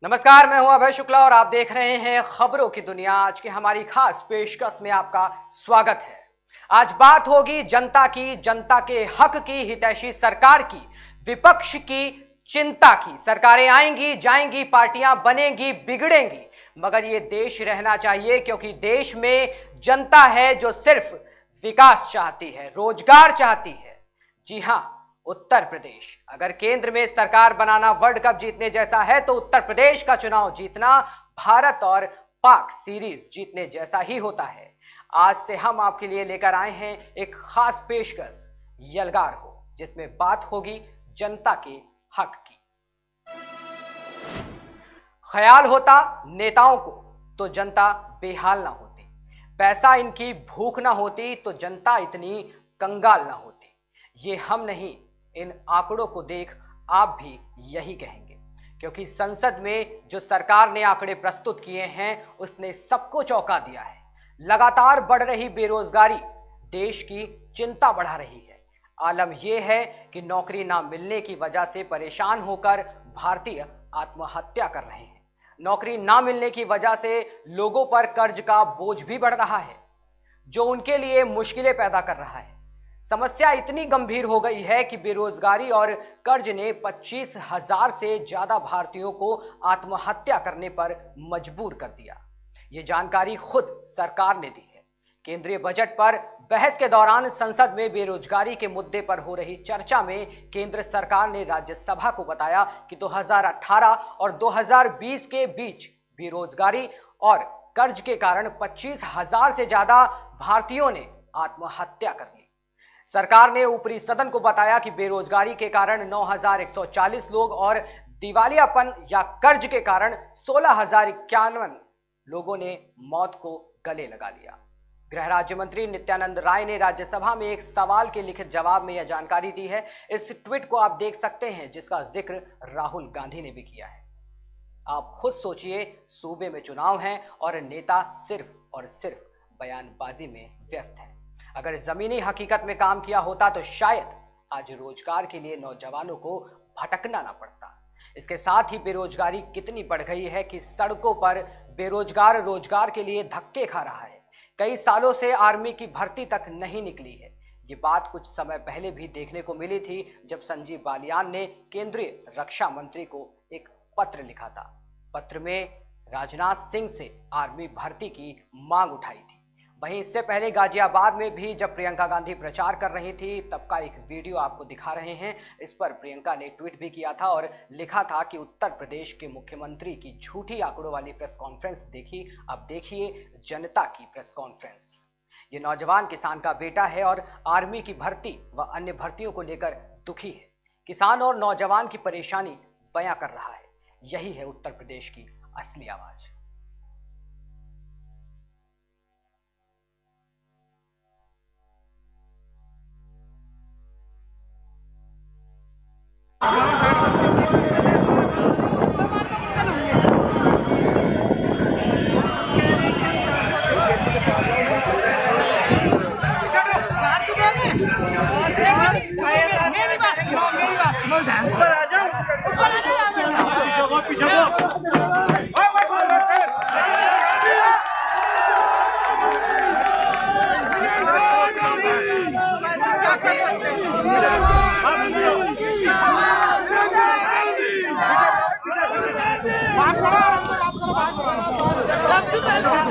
नमस्कार, मैं हूं अभय शुक्ला और आप देख रहे हैं खबरों की दुनिया। आज की हमारी खास पेशकश में आपका स्वागत है। आज बात होगी जनता की, जनता के हक की, हितैषी सरकार की, विपक्ष की चिंता की। सरकारें आएंगी जाएंगी, पार्टियां बनेंगी बिगड़ेंगी, मगर ये देश रहना चाहिए, क्योंकि देश में जनता है जो सिर्फ विकास चाहती है, रोजगार चाहती है। जी हां, उत्तर प्रदेश। अगर केंद्र में सरकार बनाना वर्ल्ड कप जीतने जैसा है तो उत्तर प्रदेश का चुनाव जीतना भारत और पाक सीरीज जीतने जैसा ही होता है। आज से हम आपके लिए लेकर आए हैं एक खास पेशकश, यलगार हो, जिसमें बात होगी जनता के हक की। ख्याल होता नेताओं को तो जनता बेहाल ना होती, पैसा इनकी भूख ना होती तो जनता इतनी कंगाल ना होती। ये हम नहीं, इन आंकड़ों को देख आप भी यही कहेंगे, क्योंकि संसद में जो सरकार ने आंकड़े प्रस्तुत किए हैं उसने सबको चौंका दिया है। लगातार बढ़ रही बेरोजगारी देश की चिंता बढ़ा रही है। आलम यह है कि नौकरी ना मिलने की वजह से परेशान होकर भारतीय आत्महत्या कर रहे हैं। नौकरी ना मिलने की वजह से लोगों पर कर्ज का बोझ भी बढ़ रहा है, जो उनके लिए मुश्किलें पैदा कर रहा है। समस्या इतनी गंभीर हो गई है कि बेरोजगारी और कर्ज ने 25,000 से ज्यादा भारतीयों को आत्महत्या करने पर मजबूर कर दिया। ये जानकारी खुद सरकार ने दी है। केंद्रीय बजट पर बहस के दौरान संसद में बेरोजगारी के मुद्दे पर हो रही चर्चा में केंद्र सरकार ने राज्यसभा को बताया कि 2018 और 2020 के बीच बेरोजगारी और कर्ज के कारण 25,000 से ज्यादा भारतीयों ने आत्महत्या कर ली। सरकार ने ऊपरी सदन को बताया कि बेरोजगारी के कारण 9,140 लोग और दिवालियापन या कर्ज के कारण 16,051 लोगों ने मौत को गले लगा लिया। गृह राज्य मंत्री नित्यानंद राय ने राज्यसभा में एक सवाल के लिखित जवाब में यह जानकारी दी है। इस ट्वीट को आप देख सकते हैं, जिसका जिक्र राहुल गांधी ने भी किया है। आप खुद सोचिए, सूबे में चुनाव हैं और नेता सिर्फ और सिर्फ बयानबाजी में व्यस्त हैं। अगर जमीनी हकीकत में काम किया होता तो शायद आज रोजगार के लिए नौजवानों को भटकना ना पड़ता। इसके साथ ही बेरोजगारी कितनी बढ़ गई है कि सड़कों पर बेरोजगार रोजगार के लिए धक्के खा रहा है। कई सालों से आर्मी की भर्ती तक नहीं निकली है। ये बात कुछ समय पहले भी देखने को मिली थी, जब संजीव बालियान ने केंद्रीय रक्षा मंत्री को एक पत्र लिखा था। पत्र में राजनाथ सिंह से आर्मी भर्ती की मांग उठाई थी। वहीं इससे पहले गाजियाबाद में भी जब प्रियंका गांधी प्रचार कर रही थी, तब का एक वीडियो आपको दिखा रहे हैं। इस पर प्रियंका ने ट्वीट भी किया था और लिखा था कि उत्तर प्रदेश के मुख्यमंत्री की झूठी आंकड़ों वाली प्रेस कॉन्फ्रेंस देखी, अब देखिए जनता की प्रेस कॉन्फ्रेंस। ये नौजवान किसान का बेटा है और आर्मी की भर्ती व अन्य भर्तियों को लेकर दुखी है। किसान और नौजवान की परेशानी बयां कर रहा है। यही है उत्तर प्रदेश की असली आवाज।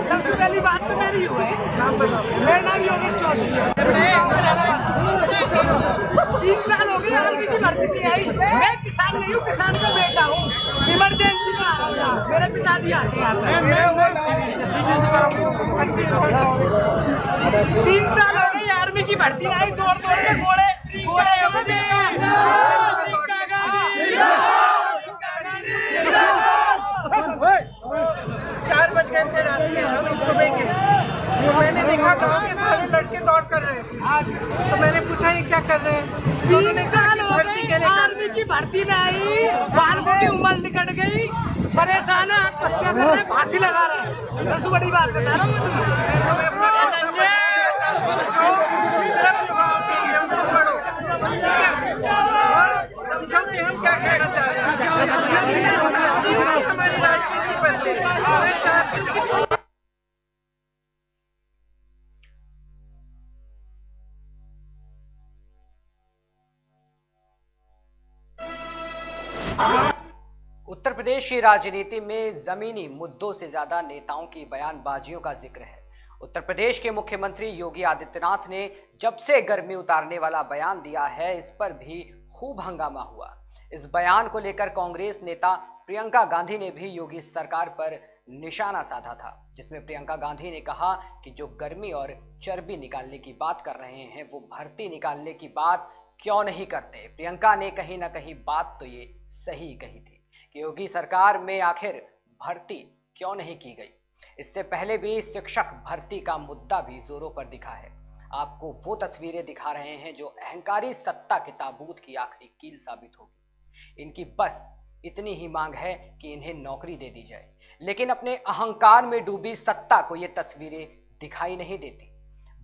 सबसे पहली बात तो मेरी हुई, मेरा नाम योगेश चौधरी है। 3 साल हो गए आर्मी की भर्ती नहीं आई। मैं किसान नहीं हूँ, किसान का बेटा हूँ। इमरजेंसी में आ रहा हूँ, मेरे पिताजी आते हैं। 3 साल हो गए आर्मी की भर्ती आई, दौड़ दौड़ के घोड़े 4 बज गए थे रात में सुबह के। मैंने देखा गाँव के सारे लड़के दौड़ कर रहे हैं, तो मैंने पूछा ये क्या कर रहे हैं। 3 साल हो गए आर्मी की भर्ती में आई, बालकों की उम्र निकट गई, परेशान है, आत्महत्या कर रहे हैं, फांसी लगा रहे हैं। सबसे बड़ी बात बता रहा हूँ मैं तुम्हें। समझो कि हम क्या कहना चाह रहे हैं। हमारी मैं चाहती हूँ कि उत्तर प्रदेश की राजनीति में जमीनी मुद्दों से ज्यादा नेताओं की बयानबाजियों का जिक्र है। उत्तर प्रदेश के मुख्यमंत्री योगी आदित्यनाथ ने जब से गर्मी उतारने वाला बयान दिया है, इस पर भी खूब हंगामा हुआ। इस बयान को लेकर कांग्रेस नेता प्रियंका गांधी ने भी योगी सरकार पर निशाना साधा था, जिसमें प्रियंका गांधी ने कहा कि जो गर्मी और चर्बी निकालने की बात कर रहे हैं वो भर्ती निकालने की बात क्यों नहीं करते। प्रियंका ने कहीं ना कहीं बात तो ये सही कही थी कि योगी सरकार में आखिर भर्ती क्यों नहीं की गई। इससे पहले भी शिक्षक भर्ती का मुद्दा भी जोरों पर दिखा है। आपको वो तस्वीरें दिखा रहे हैं जो अहंकारी सत्ता के ताबूत की आखिरी कील साबित होगी। इनकी बस इतनी ही मांग है कि इन्हें नौकरी दे दी जाए, लेकिन अपने अहंकार में डूबी सत्ता को ये तस्वीरें दिखाई नहीं देती।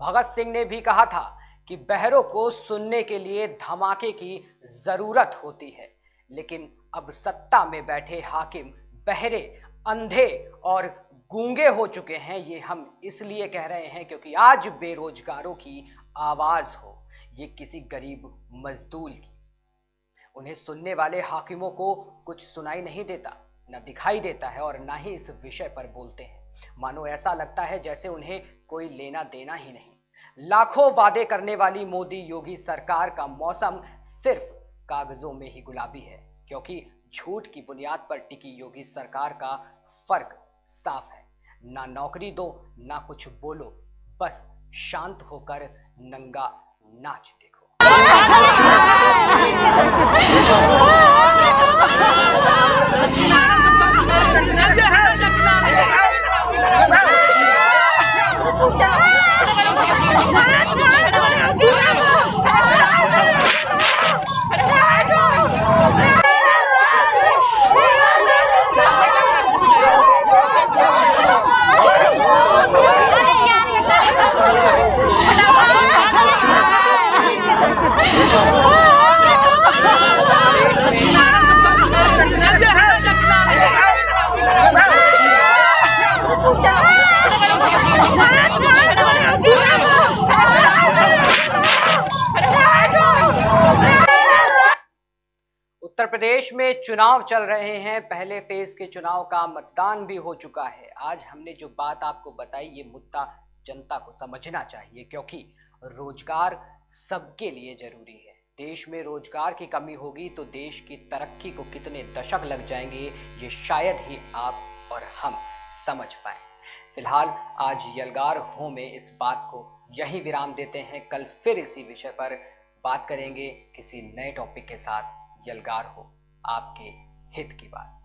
भगत सिंह ने भी कहा था कि बहरों को सुनने के लिए धमाके की जरूरत होती है, लेकिन अब सत्ता में बैठे हाकिम बहरे, अंधे और गूंगे हो चुके हैं। ये हम इसलिए कह रहे हैं क्योंकि आज बेरोजगारों की आवाज हो, ये किसी गरीब मजदूर की। उन्हें सुनने वाले हाकिमों को कुछ सुनाई नहीं देता, न दिखाई देता है और ना ही इस विषय पर बोलते हैं। मानो ऐसा लगता है जैसे उन्हें कोई लेना देना ही नहीं। लाखों वादे करने वाली मोदी योगी सरकार का मौसम सिर्फ कागजों में ही गुलाबी है, क्योंकि झूठ की बुनियाद पर टिकी योगी सरकार का फर्क साफ है। ना नौकरी दो, ना कुछ बोलो, बस शांत होकर नंगा नाच देखो। उत्तर प्रदेश में चुनाव चल रहे हैं। पहले फेज के चुनाव का मतदान भी हो चुका है। आज हमने जो बात आपको बताई, ये मुद्दा जनता को समझना चाहिए, क्योंकि रोजगार सबके लिए जरूरी है। देश में रोजगार की कमी होगी तो देश की तरक्की को कितने दशक लग जाएंगे, ये शायद ही आप और हम समझ पाए। फिलहाल आज यलगार हो में इस बात को यही विराम देते हैं। कल फिर इसी विषय पर बात करेंगे किसी नए टॉपिक के साथ। यलगार हो, आपके हित की बात।